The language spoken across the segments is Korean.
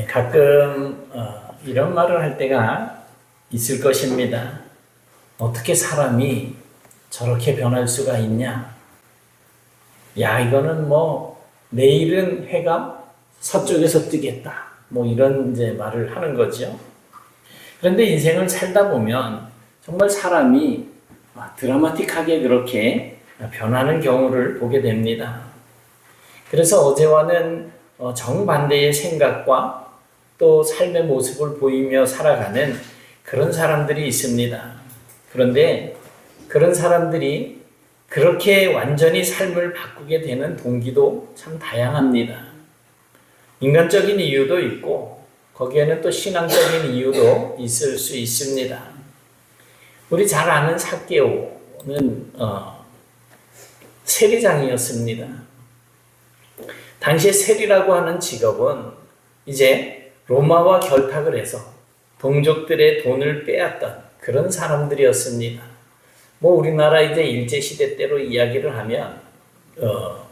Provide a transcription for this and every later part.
가끔 이런 말을 할 때가 있을 것입니다. 어떻게 사람이 저렇게 변할 수가 있냐? 야, 이거는 내일은 해가 서쪽에서 뜨겠다. 이런 이제 말을 하는 거죠. 그런데 인생을 살다 보면 정말 사람이 드라마틱하게 그렇게 변하는 경우를 보게 됩니다. 그래서 어제와는 정반대의 생각과 또 삶의 모습을 보이며 살아가는 그런 사람들이 있습니다. 그런데 그런 사람들이 그렇게 완전히 삶을 바꾸게 되는 동기도 참 다양합니다. 인간적인 이유도 있고 거기에는 또 신앙적인 이유도 있을 수 있습니다. 우리 잘 아는 삭개오는 세리장이었습니다. 당시에 세리라고 하는 직업은 이제 로마와 결탁을 해서 동족들의 돈을 빼앗던 그런 사람들이었습니다. 우리나라 이제 일제시대 때로 이야기를 하면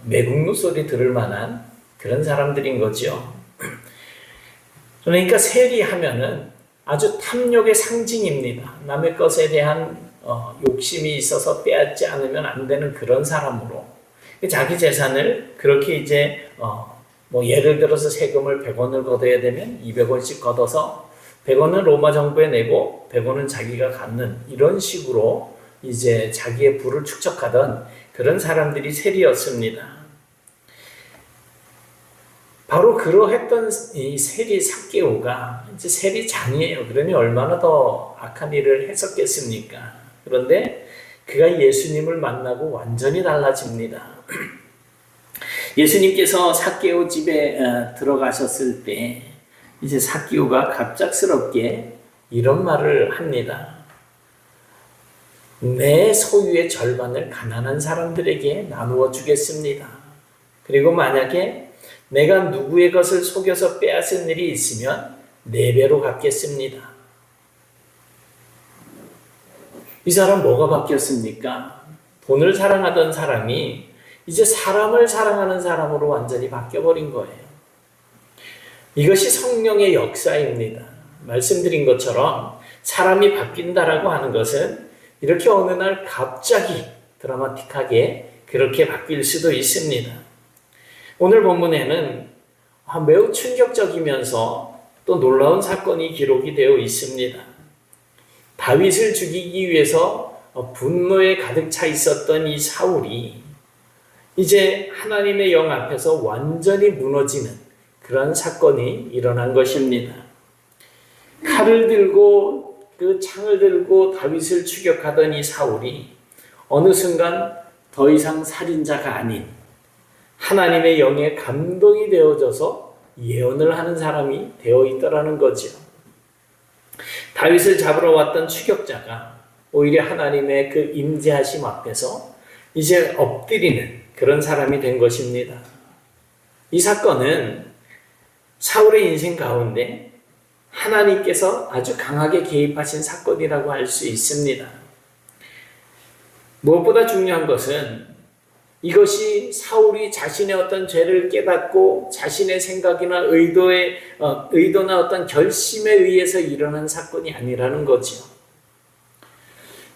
매국노 소리 들을 만한 그런 사람들인 거죠. 그러니까 세리하면은 아주 탐욕의 상징입니다. 남의 것에 대한 욕심이 있어서 빼앗지 않으면 안 되는 그런 사람으로 자기 재산을 그렇게 이제 예를 들어서 세금을 100원을 걷어야 되면 200원씩 걷어서 100원은 로마 정부에 내고 100원은 자기가 갖는 이런 식으로 이제 자기의 부를 축적하던 그런 사람들이 세리였습니다. 바로 그러했던 이 세리 삭개오가 이제 세리장이에요. 그러니 얼마나 더 악한 일을 했었겠습니까? 그런데 그가 예수님을 만나고 완전히 달라집니다. 예수님께서 삭개오 집에 들어가셨을 때 이제 삭개오가 갑작스럽게 이런 말을 합니다. 내 소유의 절반을 가난한 사람들에게 나누어 주겠습니다. 그리고 만약에 내가 누구의 것을 속여서 빼앗은 일이 있으면 4배로 갚겠습니다. 이 사람 뭐가 바뀌었습니까? 돈을 사랑하던 사람이 이제 사람을 사랑하는 사람으로 완전히 바뀌어버린 거예요. 이것이 성령의 역사입니다. 말씀드린 것처럼 사람이 바뀐다라고 하는 것은 이렇게 어느 날 갑자기 드라마틱하게 그렇게 바뀔 수도 있습니다. 오늘 본문에는 매우 충격적이면서 또 놀라운 사건이 기록이 되어 있습니다. 다윗을 죽이기 위해서 분노에 가득 차 있었던 이 사울이 이제 하나님의 영 앞에서 완전히 무너지는 그런 사건이 일어난 것입니다. 칼을 들고 그 창을 들고 다윗을 추격하던 이 사울이 어느 순간 더 이상 살인자가 아닌 하나님의 영에 감동이 되어져서 예언을 하는 사람이 되어 있더라는 거죠. 다윗을 잡으러 왔던 추격자가 오히려 하나님의 그 임재하심 앞에서 이제 엎드리는 그런 사람이 된 것입니다. 이 사건은 사울의 인생 가운데 하나님께서 아주 강하게 개입하신 사건이라고 할 수 있습니다. 무엇보다 중요한 것은 이것이 사울이 자신의 어떤 죄를 깨닫고 자신의 생각이나 의도나 어떤 결심에 의해서 일어난 사건이 아니라는 거죠.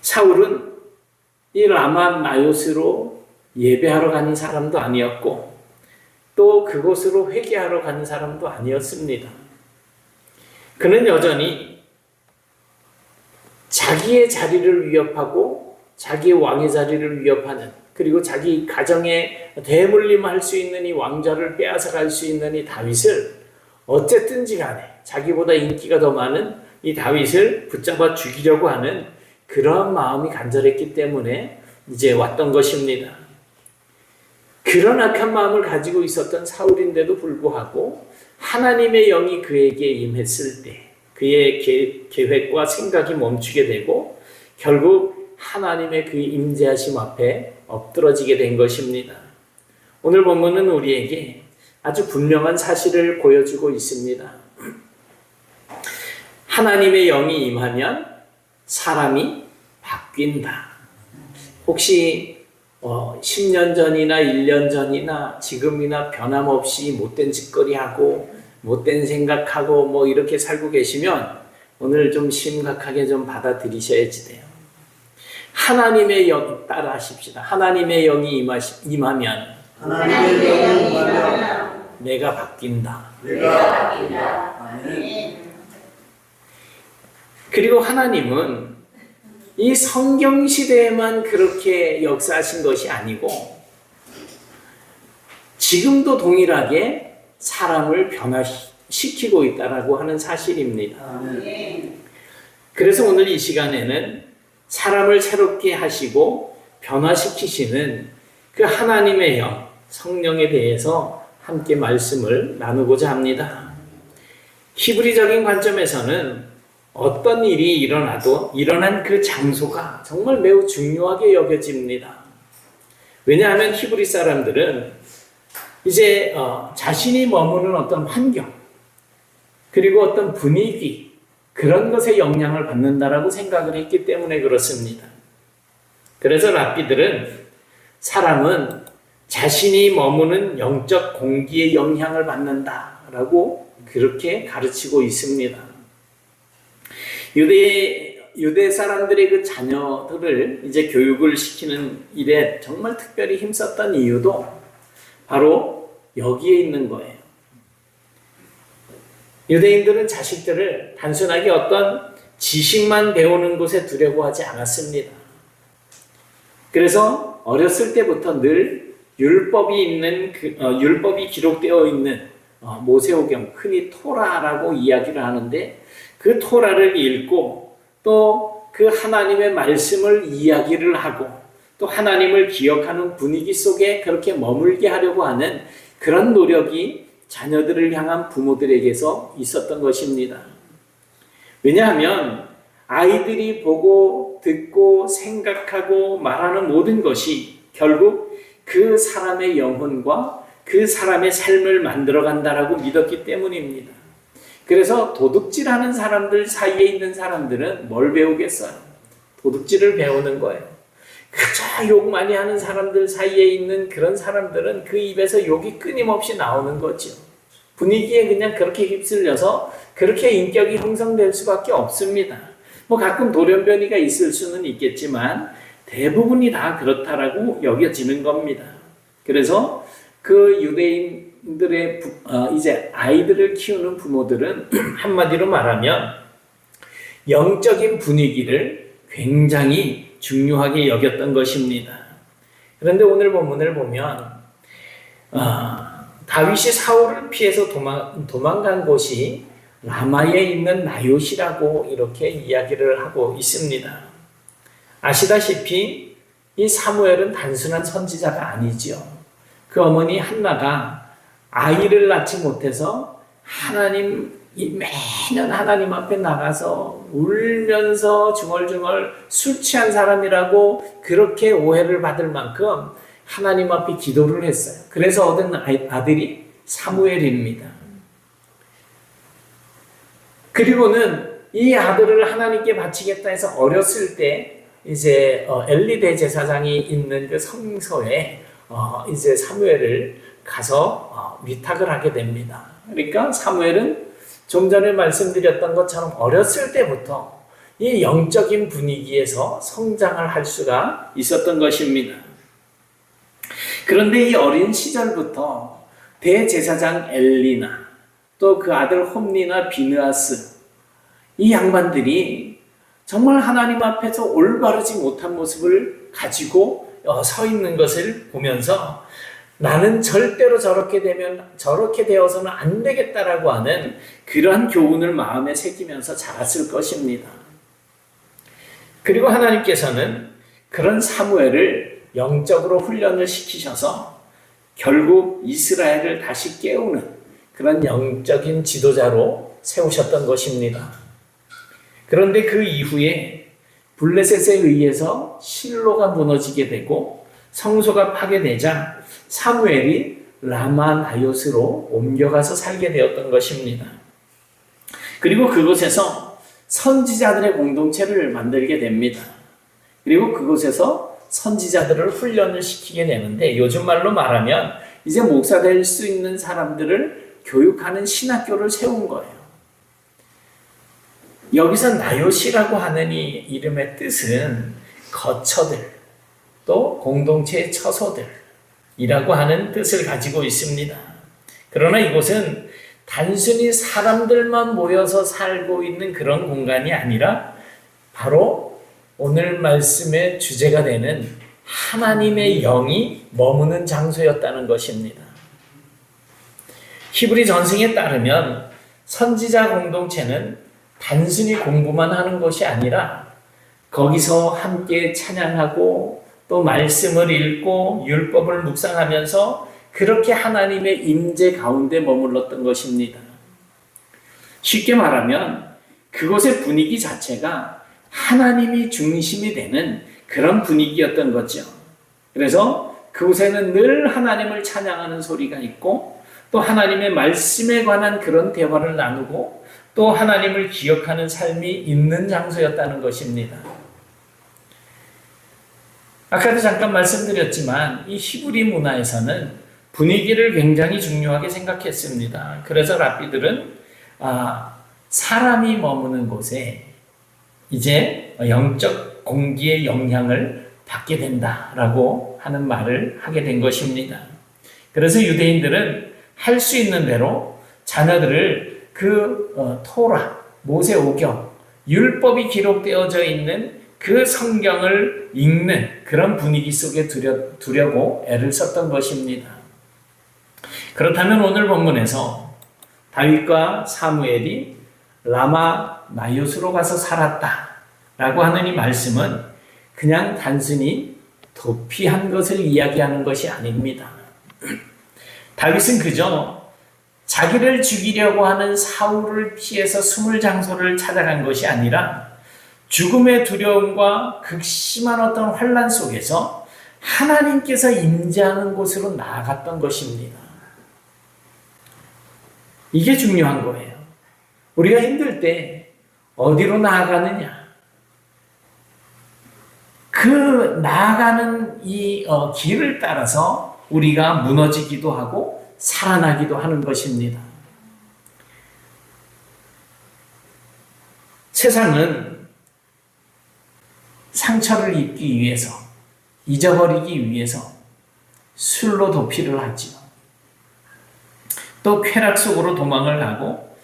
사울은 이 라마 나요스로 예배하러 가는 사람도 아니었고 또 그곳으로 회개하러 가는 사람도 아니었습니다. 그는 여전히 자기의 자리를 위협하고 자기의 왕의 자리를 위협하는 그리고 자기 가정에 대물림할 수 있는 이 왕좌를 빼앗아갈 수 있는 이 다윗을 어쨌든지 간에 자기보다 인기가 더 많은 이 다윗을 붙잡아 죽이려고 하는 그러한 마음이 간절했기 때문에 이제 왔던 것입니다. 그런 악한 마음을 가지고 있었던 사울인데도 불구하고 하나님의 영이 그에게 임했을 때 그의 계획과 생각이 멈추게 되고 결국 하나님의 그 임재하심 앞에 엎드러지게 된 것입니다. 오늘 본문은 우리에게 아주 분명한 사실을 보여주고 있습니다. 하나님의 영이 임하면 사람이 바뀐다. 혹시 10년 전이나 1년 전이나 지금이나 변함없이 못된 짓거리하고 못된 생각하고 뭐 이렇게 살고 계시면 오늘 좀 심각하게 좀 받아들이셔야지 돼요. 하나님의 영 따라 하십시다. 하나님의 영이 임하면 내가 바뀐다. 아멘. 그리고 하나님은 이 성경 시대에만 그렇게 역사하신 것이 아니고 지금도 동일하게 사람을 변화시키고 있다라고 하는 사실입니다. 아멘. 그래서 오늘 이 시간에는 사람을 새롭게 하시고 변화시키시는 그 하나님의 영, 성령에 대해서 함께 말씀을 나누고자 합니다. 히브리적인 관점에서는 어떤 일이 일어나도 일어난 그 장소가 정말 매우 중요하게 여겨집니다. 왜냐하면 히브리 사람들은 이제 자신이 머무는 어떤 환경 그리고 어떤 분위기 그런 것에 영향을 받는다라고 생각을 했기 때문에 그렇습니다. 그래서 랍비들은 사람은 자신이 머무는 영적 공기에 영향을 받는다라고 그렇게 가르치고 있습니다. 유대 사람들의 그 자녀들을 이제 교육을 시키는 일에 정말 특별히 힘썼던 이유도 바로 여기에 있는 거예요. 유대인들은 자식들을 단순하게 어떤 지식만 배우는 곳에 두려고 하지 않았습니다. 그래서 어렸을 때부터 늘 율법이 기록되어 있는 모세오경, 흔히 토라라고 이야기를 하는데 그 토라를 읽고 또 그 하나님의 말씀을 이야기를 하고 또 하나님을 기억하는 분위기 속에 그렇게 머물게 하려고 하는 그런 노력이 자녀들을 향한 부모들에게서 있었던 것입니다. 왜냐하면 아이들이 보고 듣고 생각하고 말하는 모든 것이 결국 그 사람의 영혼과 그 사람의 삶을 만들어간다라고 믿었기 때문입니다. 그래서 도둑질하는 사람들 사이에 있는 사람들은 뭘 배우겠어요? 도둑질을 배우는 거예요. 그저 욕 많이 하는 사람들 사이에 있는 그런 사람들은 그 입에서 욕이 끊임없이 나오는 거죠. 분위기에 그냥 그렇게 휩쓸려서 그렇게 인격이 형성될 수밖에 없습니다. 뭐 가끔 돌연변이가 있을 수는 있겠지만 대부분이 다 그렇다라고 여겨지는 겁니다. 그래서 그 유대인들의 이제 아이들을 키우는 부모들은 한마디로 말하면 영적인 분위기를 굉장히 중요하게 여겼던 것입니다. 그런데 오늘 본문을 보면 다윗이 사울을 피해서 도망간 곳이 라마에 있는 나요시라고 이렇게 이야기를 하고 있습니다. 아시다시피 이 사무엘은 단순한 선지자가 아니지요. 그 어머니 한나가 아이를 낳지 못해서 매년 하나님 앞에 나가서 울면서 중얼중얼 술 취한 사람이라고 그렇게 오해를 받을 만큼 하나님 앞에 기도를 했어요. 그래서 얻은 아들이 사무엘입니다. 그리고는 이 아들을 하나님께 바치겠다 해서 어렸을 때 이제 엘리 대제사장이 있는 그 성소에 이제 사무엘을 가서 위탁을 하게 됩니다. 그러니까 사무엘은 좀 전에 말씀드렸던 것처럼 어렸을 때부터 이 영적인 분위기에서 성장을 할 수가 있었던 것입니다. 그런데 이 어린 시절부터 대제사장 엘리나 또 그 아들 홈리나 비느하스 이 양반들이 정말 하나님 앞에서 올바르지 못한 모습을 가지고 서 있는 것을 보면서 나는 절대로 저렇게 되어서는 안 되겠다라고 하는 그러한 교훈을 마음에 새기면서 자랐을 것입니다. 그리고 하나님께서는 그런 사무엘을 영적으로 훈련을 시키셔서 결국 이스라엘을 다시 깨우는 그런 영적인 지도자로 세우셨던 것입니다. 그런데 그 이후에 블레셋에 의해서 실로가 무너지게 되고 성소가 파괴되자 사무엘이 라마 나요스로 옮겨가서 살게 되었던 것입니다. 그리고 그곳에서 선지자들의 공동체를 만들게 됩니다. 그리고 그곳에서 선지자들을 훈련을 시키게 되는데 요즘 말로 말하면 이제 목사 될 수 있는 사람들을 교육하는 신학교를 세운 거예요. 여기서 나요시라고 하는 이 이름의 뜻은 거처들, 또 공동체의 처소들이라고 하는 뜻을 가지고 있습니다. 그러나 이곳은 단순히 사람들만 모여서 살고 있는 그런 공간이 아니라 바로 오늘 말씀의 주제가 되는 하나님의 영이 머무는 장소였다는 것입니다. 히브리 전승에 따르면 선지자 공동체는 단순히 공부만 하는 것이 아니라 거기서 함께 찬양하고 또 말씀을 읽고 율법을 묵상하면서 그렇게 하나님의 임재 가운데 머물렀던 것입니다. 쉽게 말하면 그곳의 분위기 자체가 하나님이 중심이 되는 그런 분위기였던 거죠. 그래서 그곳에는 늘 하나님을 찬양하는 소리가 있고 또 하나님의 말씀에 관한 그런 대화를 나누고 또 하나님을 기억하는 삶이 있는 장소였다는 것입니다. 아까도 잠깐 말씀드렸지만 이 히브리 문화에서는 분위기를 굉장히 중요하게 생각했습니다. 그래서 랍비들은 사람이 머무는 곳에 이제 영적 공기의 영향을 받게 된다라고 하는 말을 하게 된 것입니다. 그래서 유대인들은 할 수 있는 대로 자녀들을 토라, 모세오경, 율법이 기록되어져 있는 그 성경을 읽는 그런 분위기 속에 두려고 애를 썼던 것입니다. 그렇다면 오늘 본문에서 다윗과 사무엘이 라마 나요스로 가서 살았다라고 하는 이 말씀은 그냥 단순히 도피한 것을 이야기하는 것이 아닙니다. 다윗은 그저 자기를 죽이려고 하는 사울을 피해서 숨을 장소를 찾아간 것이 아니라 죽음의 두려움과 극심한 어떤 환난 속에서 하나님께서 임재하는 곳으로 나아갔던 것입니다. 이게 중요한 거예요. 우리가 힘들 때 어디로 나아가느냐? 그 나아가는 이 길을 따라서 우리가 무너지기도 하고 살아나기도 하는 것입니다. 세상은 상처를 입기 위해서, 잊어버리기 위해서 술로 도피를 하지요. 또 쾌락 속으로 도망을 가고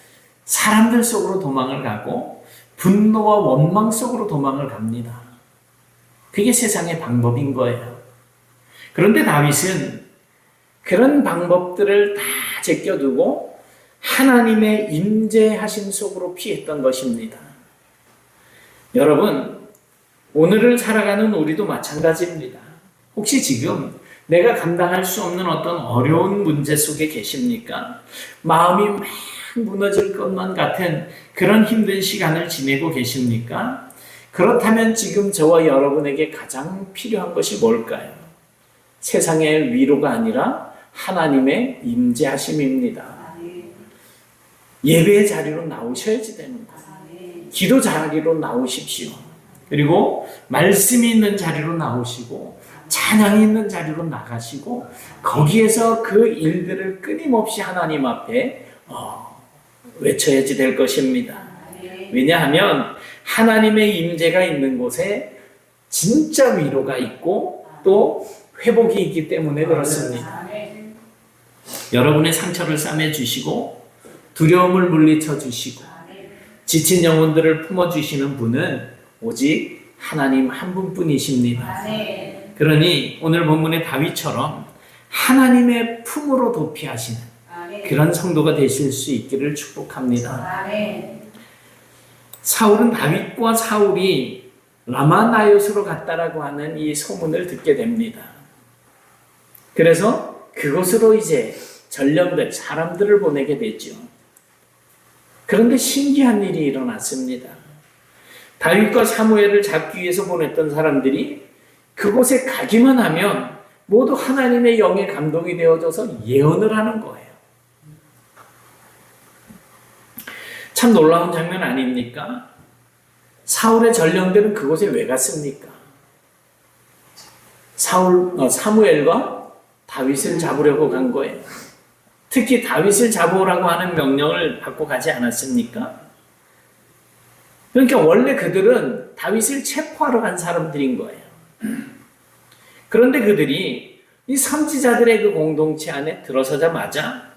사람들 속으로 도망을 가고 분노와 원망 속으로 도망을 갑니다. 그게 세상의 방법인 거예요. 그런데 다윗은 그런 방법들을 다 제껴두고 하나님의 임재하심 속으로 피했던 것입니다. 여러분, 오늘을 살아가는 우리도 마찬가지입니다. 혹시 지금 내가 감당할 수 없는 어떤 어려운 문제 속에 계십니까? 마음이 막 무너질 것만 같은 그런 힘든 시간을 지내고 계십니까? 그렇다면 지금 저와 여러분에게 가장 필요한 것이 뭘까요? 세상의 위로가 아니라 하나님의 임재하심입니다. 예배의 자리로 나오셔야지 되는 거예요. 기도 자리로 나오십시오. 그리고 말씀이 있는 자리로 나오시고 찬양이 있는 자리로 나가시고 거기에서 그 일들을 끊임없이 하나님 앞에 외쳐야지 될 것입니다. 왜냐하면 하나님의 임재가 있는 곳에 진짜 위로가 있고 또 회복이 있기 때문에 그렇습니다. 여러분의 상처를 싸매주시고 두려움을 물리쳐 주시고 지친 영혼들을 품어주시는 분은 오직 하나님 한 분뿐이십니다. 그러니 오늘 본문의 다윗처럼 하나님의 품으로 도피하시는 그런 성도가 되실 수 있기를 축복합니다. 사울은 다윗과 사울이 라마나요스로 갔다라고 하는 이 소문을 듣게 됩니다. 그래서 그곳으로 이제 전령들, 사람들을 보내게 되죠. 그런데 신기한 일이 일어났습니다. 다윗과 사무엘을 잡기 위해서 보냈던 사람들이 그곳에 가기만 하면 모두 하나님의 영에 감동이 되어져서 예언을 하는 거예요. 참 놀라운 장면 아닙니까? 사울의 전령들은 그곳에 왜 갔습니까? 사무엘과 다윗을 잡으려고 간 거예요. 특히 다윗을 잡아오라고 하는 명령을 받고 가지 않았습니까? 그러니까 원래 그들은 다윗을 체포하러 간 사람들인 거예요. 그런데 그들이 이 선지자들의 그 공동체 안에 들어서자마자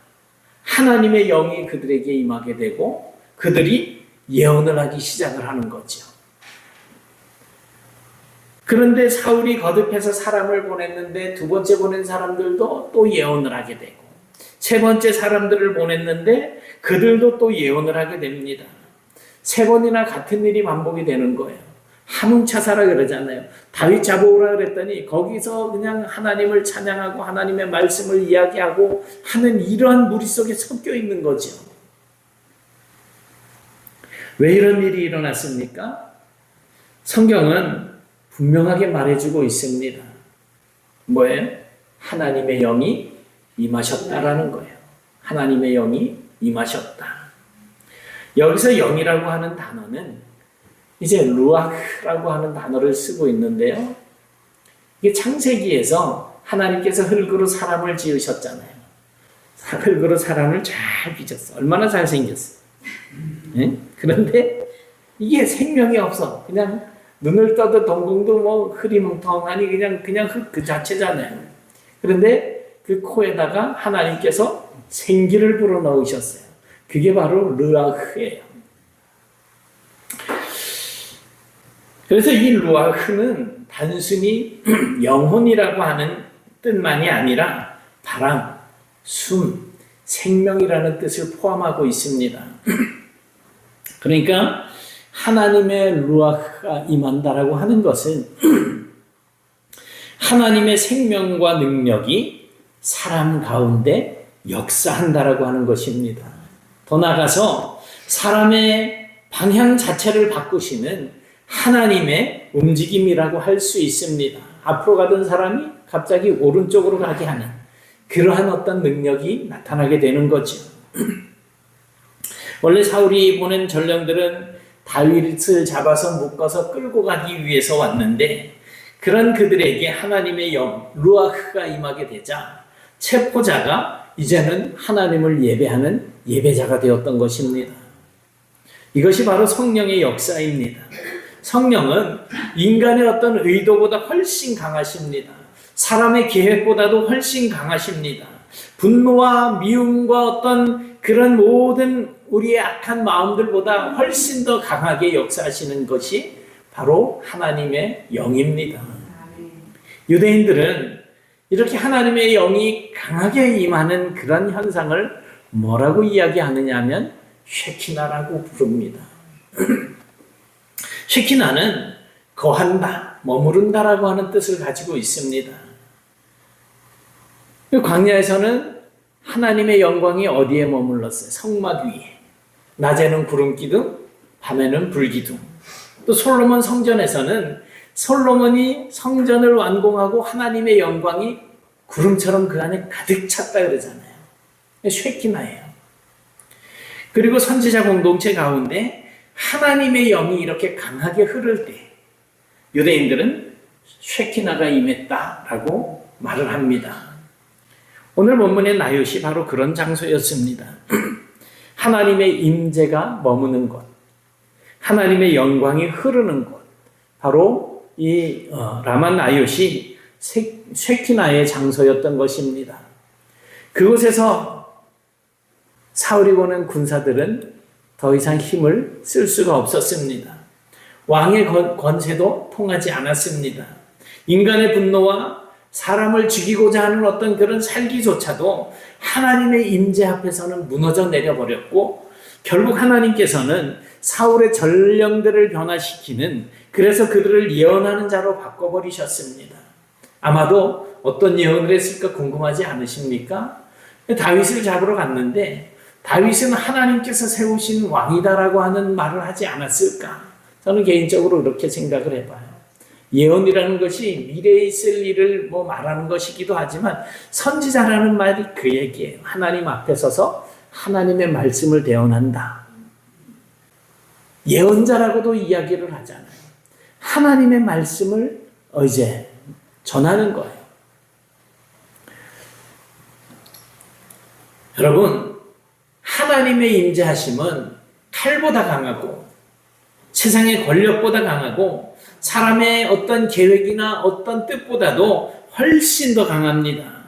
하나님의 영이 그들에게 임하게 되고 그들이 예언을 하기 시작을 하는 거죠. 그런데 사울이 거듭해서 사람을 보냈는데 두 번째 보낸 사람들도 또 예언을 하게 되고 세 번째 사람들을 보냈는데 그들도 또 예언을 하게 됩니다. 세 번이나 같은 일이 반복이 되는 거예요. 함흥차사라 그러잖아요. 다윗 잡아오라 그랬더니 거기서 그냥 하나님을 찬양하고 하나님의 말씀을 이야기하고 하는 이러한 무리 속에 섞여 있는 거죠. 왜 이런 일이 일어났습니까? 성경은 분명하게 말해주고 있습니다. 뭐예요? 하나님의 영이 임하셨다라는 거예요. 하나님의 영이 임하셨다. 여기서 영이라고 하는 단어는 이제 루아흐라고 하는 단어를 쓰고 있는데요. 이게 창세기에서 하나님께서 흙으로 사람을 지으셨잖아요. 흙으로 사람을 잘 빚었어. 얼마나 잘생겼어. 네? 그런데 이게 생명이 없어. 그냥 눈을 떠도 동공도 뭐 흐리멍텅하니 그냥 흙 그 자체잖아요. 그런데 그 코에다가 하나님께서 생기를 불어넣으셨어요. 그게 바로 르아흐예요. 그래서 이 르아흐는 단순히 영혼이라고 하는 뜻만이 아니라 바람, 숨, 생명이라는 뜻을 포함하고 있습니다. 그러니까 하나님의 르아흐가 임한다라고 하는 것은 하나님의 생명과 능력이 사람 가운데 역사한다라고 하는 것입니다. 더 나아가서 사람의 방향 자체를 바꾸시는 하나님의 움직임이라고 할 수 있습니다. 앞으로 가던 사람이 갑자기 오른쪽으로 가게 하는 그러한 어떤 능력이 나타나게 되는 거죠. 원래 사울이 보낸 전령들은 다윗을 잡아서 묶어서 끌고 가기 위해서 왔는데 그런 그들에게 하나님의 영, 루아흐가 임하게 되자 체포자가 이제는 하나님을 예배하는 예배자가 되었던 것입니다. 이것이 바로 성령의 역사입니다. 성령은 인간의 어떤 의도보다 훨씬 강하십니다. 사람의 계획보다도 훨씬 강하십니다. 분노와 미움과 어떤 그런 모든 우리의 악한 마음들보다 훨씬 더 강하게 역사하시는 것이 바로 하나님의 영입니다. 유대인들은 이렇게 하나님의 영이 강하게 임하는 그런 현상을 뭐라고 이야기하느냐 하면 쉐키나라고 부릅니다. 쉐키나는 거한다, 머무른다라고 하는 뜻을 가지고 있습니다. 광야에서는 하나님의 영광이 어디에 머물렀어요? 성막 위에. 낮에는 구름 기둥, 밤에는 불 기둥. 또 솔로몬 성전에서는 솔로몬이 성전을 완공하고 하나님의 영광이 구름처럼 그 안에 가득 찼다 그러잖아요. 쉐키나예요. 그리고 선지자 공동체 가운데 하나님의 영이 이렇게 강하게 흐를 때 유대인들은 쉐키나가 임했다라고 말을 합니다. 오늘 본문의 나윗이 바로 그런 장소였습니다. 하나님의 임재가 머무는 곳, 하나님의 영광이 흐르는 곳, 바로 이 라마 나윗이 쉐키나의 장소였던 것입니다. 그곳에서 사울이 보낸 군사들은 더 이상 힘을 쓸 수가 없었습니다. 왕의 권세도 통하지 않았습니다. 인간의 분노와 사람을 죽이고자 하는 어떤 그런 살기조차도 하나님의 임재 앞에서는 무너져 내려버렸고 결국 하나님께서는 사울의 전령들을 변화시키는 그래서 그들을 예언하는 자로 바꿔버리셨습니다. 아마도 어떤 예언을 했을까 궁금하지 않으십니까? 다윗을 잡으러 갔는데 다윗은 하나님께서 세우신 왕이다라고 하는 말을 하지 않았을까? 저는 개인적으로 그렇게 생각을 해봐요. 예언이라는 것이 미래에 있을 일을 말하는 것이기도 하지만 선지자라는 말이 그 얘기예요. 하나님 앞에 서서 하나님의 말씀을 대언한다. 예언자라고도 이야기를 하잖아요. 하나님의 말씀을 이제 전하는 거예요. 여러분, 하나님의 임재하심은 칼보다 강하고 세상의 권력보다 강하고 사람의 어떤 계획이나 어떤 뜻보다도 훨씬 더 강합니다.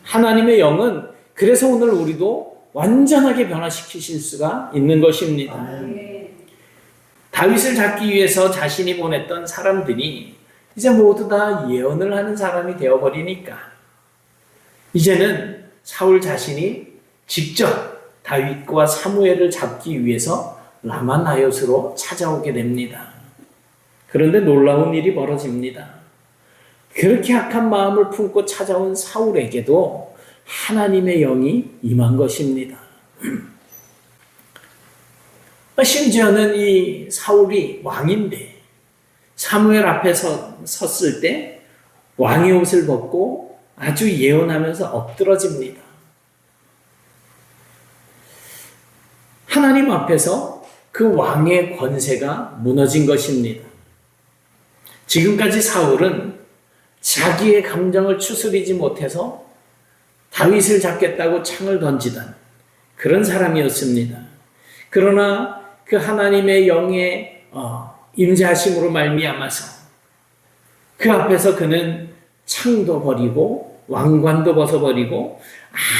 하나님의 영은 그래서 오늘 우리도 완전하게 변화시키실 수가 있는 것입니다. 다윗을 잡기 위해서 자신이 보냈던 사람들이 이제 모두 다 예언을 하는 사람이 되어버리니까 이제는 사울 자신이 직접 다윗과 사무엘을 잡기 위해서 라마나요스로 찾아오게 됩니다. 그런데 놀라운 일이 벌어집니다. 그렇게 악한 마음을 품고 찾아온 사울에게도 하나님의 영이 임한 것입니다. 심지어는 이 사울이 왕인데 사무엘 앞에 섰을 때 왕의 옷을 벗고 아주 예언하면서 엎드러집니다. 하나님 앞에서 그 왕의 권세가 무너진 것입니다. 지금까지 사울은 자기의 감정을 추스리지 못해서 다윗을 잡겠다고 창을 던지던 그런 사람이었습니다. 그러나 그 하나님의 영의 임재하심으로 말미암아서 그 앞에서 그는 창도 버리고 왕관도 벗어버리고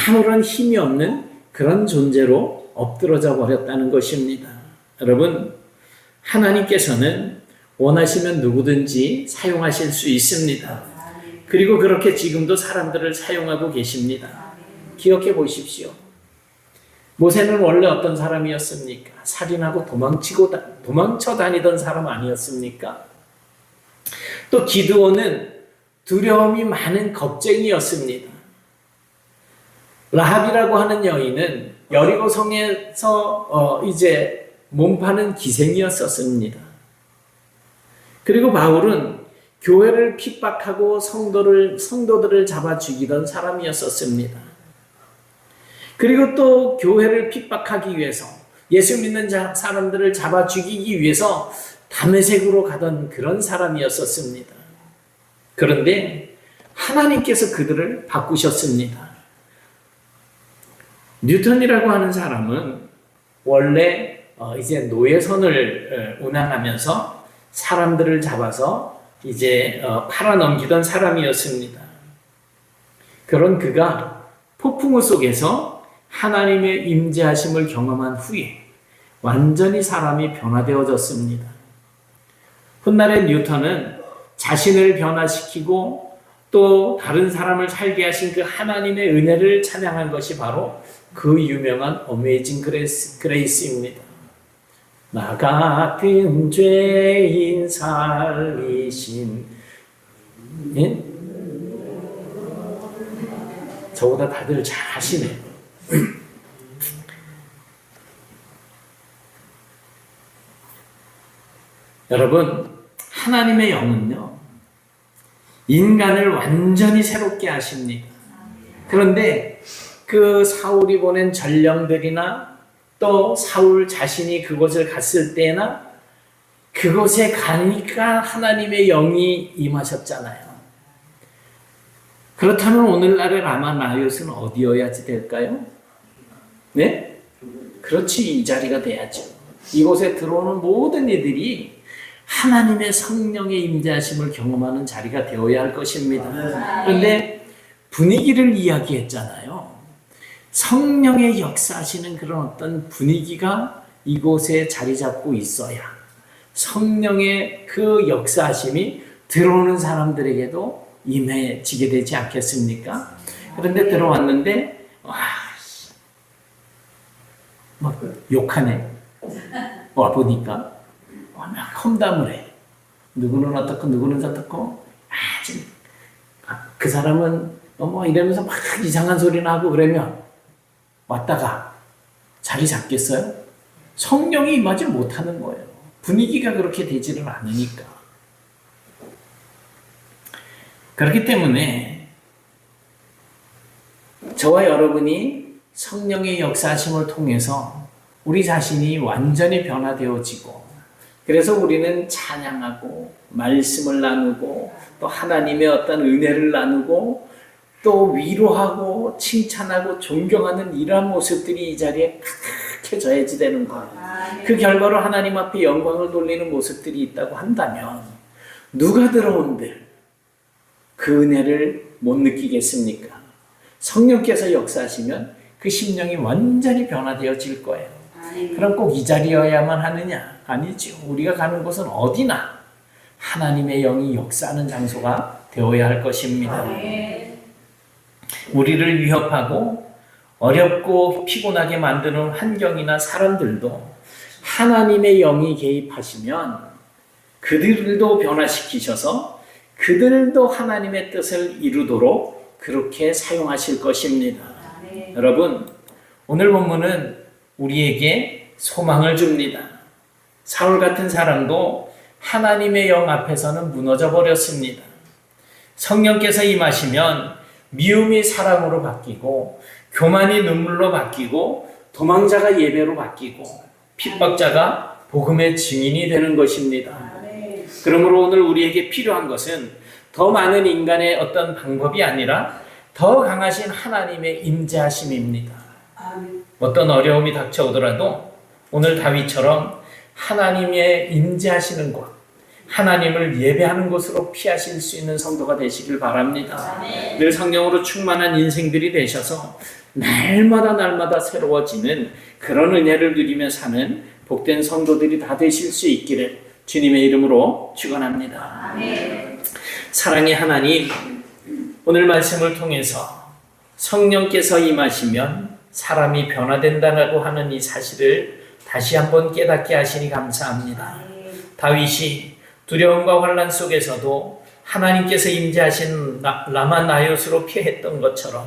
아무런 힘이 없는 그런 존재로 엎드러져 버렸다는 것입니다. 여러분, 하나님께서는 원하시면 누구든지 사용하실 수 있습니다. 그리고 그렇게 지금도 사람들을 사용하고 계십니다. 기억해 보십시오. 모세는 원래 어떤 사람이었습니까? 살인하고 도망쳐 다니던 사람 아니었습니까? 또 기드온은 두려움이 많은 겁쟁이였습니다. 라합이라고 하는 여인은 여리고 성에서 이제 몸파는 기생이었었습니다. 그리고 바울은 교회를 핍박하고 성도들을 잡아 죽이던 사람이었었습니다. 그리고 또 교회를 핍박하기 위해서 예수 믿는 사람들을 잡아 죽이기 위해서 다메섹으로 가던 그런 사람이었었습니다. 그런데 하나님께서 그들을 바꾸셨습니다. 뉴턴이라고 하는 사람은 원래 이제 노예선을 운항하면서 사람들을 잡아서 이제 팔아넘기던 사람이었습니다. 그런 그가 폭풍우 속에서 하나님의 임재하심을 경험한 후에 완전히 사람이 변화되어졌습니다. 훗날에 뉴턴은 자신을 변화시키고 또 다른 사람을 살게 하신 그 하나님의 은혜를 찬양한 것이 바로 그 유명한 어메이징 그레이스입니다. 나 같은 죄인 살리신, 예? 저보다 다들 잘 하시네요. 여러분, 하나님의 영은요, 인간을 완전히 새롭게 하십니다. 그런데 그 사울이 보낸 전령들이나 또 사울 자신이 그곳을 갔을 때나 그곳에 가니까 하나님의 영이 임하셨잖아요. 그렇다면 오늘날의 라마나요스는 어디여야지 될까요? 네? 그렇지, 이 자리가 돼야죠. 이곳에 들어오는 모든 이들이 하나님의 성령의 임재하심을 경험하는 자리가 되어야 할 것입니다. 그런데 분위기를 이야기했잖아요. 성령의 역사하시는 그런 어떤 분위기가 이곳에 자리 잡고 있어야 성령의 그 역사하심이 들어오는 사람들에게도 임해지게 되지 않겠습니까? 그런데 들어왔는데 막 욕하네. 와보니까 막 험담을 해. 누구는 어떻고 누구는 어떻고 그 사람은 뭐 이러면서 막 이상한 소리나 하고 그러면 왔다가 자리 잡겠어요? 성령이 임하지 못하는 거예요. 분위기가 그렇게 되지는 않으니까. 그렇기 때문에 저와 여러분이 성령의 역사하심을 통해서 우리 자신이 완전히 변화되어지고, 그래서 우리는 찬양하고 말씀을 나누고 또 하나님의 어떤 은혜를 나누고 또 또 위로하고 칭찬하고 존경하는 이러한 모습들이 이 자리에 가득해 져야지 되는 거예요. 그 결과로 하나님 앞에 영광을 돌리는 모습들이 있다고 한다면 누가 들어온들 그 은혜를 못 느끼겠습니까? 성령께서 역사하시면 그 심령이 완전히 변화되어질 거예요. 그럼 꼭 이 자리여야만 하느냐? 아니죠. 우리가 가는 곳은 어디나 하나님의 영이 역사하는 장소가 되어야 할 것입니다. 우리를 위협하고 어렵고 피곤하게 만드는 환경이나 사람들도 하나님의 영이 개입하시면 그들도 변화시키셔서 그들도 하나님의 뜻을 이루도록 그렇게 사용하실 것입니다. 여러분, 오늘 본문은 우리에게 소망을 줍니다. 사울 같은 사람도 하나님의 영 앞에서는 무너져 버렸습니다. 성령께서 임하시면 미움이 사랑으로 바뀌고 교만이 눈물로 바뀌고 도망자가 예배로 바뀌고 핍박자가 복음의 증인이 되는 것입니다. 그러므로 오늘 우리에게 필요한 것은 더 많은 인간의 어떤 방법이 아니라 더 강하신 하나님의 임재하심입니다. 어떤 어려움이 닥쳐오더라도 오늘 다윗처럼 하나님의 임재하시는 곳, 하나님을 예배하는 곳으로 피하실 수 있는 성도가 되시길 바랍니다. 늘 성령으로 충만한 인생들이 되셔서 날마다 새로워지는 그런 은혜를 누리며 사는 복된 성도들이 다 되실 수 있기를 주님의 이름으로 축원합니다. 사랑의 하나님, 오늘 말씀을 통해서 성령께서 임하시면 사람이 변화된다고 하는 이 사실을 다시 한번 깨닫게 하시니 감사합니다. 다윗이 두려움과 환난 속에서도 하나님께서 임재하신 라마 나요스로 피했던 것처럼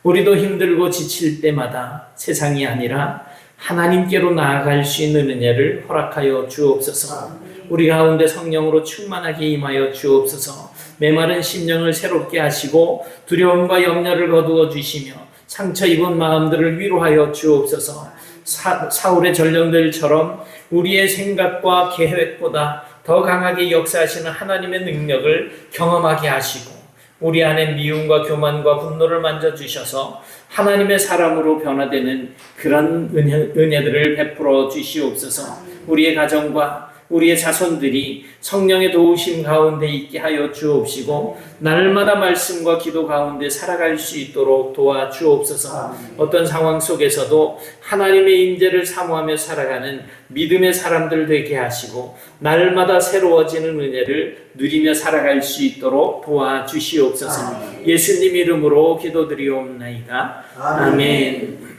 우리도 힘들고 지칠 때마다 세상이 아니라 하나님께로 나아갈 수 있는 은혜를 허락하여 주옵소서. 우리 가운데 성령으로 충만하게 임하여 주옵소서. 메마른 심령을 새롭게 하시고 두려움과 염려를 거두어 주시며 상처 입은 마음들을 위로하여 주옵소서. 사울의 전령들처럼 우리의 생각과 계획보다 더 강하게 역사하시는 하나님의 능력을 경험하게 하시고 우리 안에 미움과 교만과 분노를 만져주셔서 하나님의 사람으로 변화되는 그런 은혜들을 베풀어 주시옵소서. 우리의 가정과 우리의 자손들이 성령의 도우심 가운데 있게 하여 주옵시고 날마다 말씀과 기도 가운데 살아갈 수 있도록 도와주옵소서. 어떤 상황 속에서도 하나님의 임재를 사모하며 살아가는 믿음의 사람들 되게 하시고 날마다 새로워지는 은혜를 누리며 살아갈 수 있도록 도와주시옵소서. 예수님 이름으로 기도드리옵나이다. 아멘.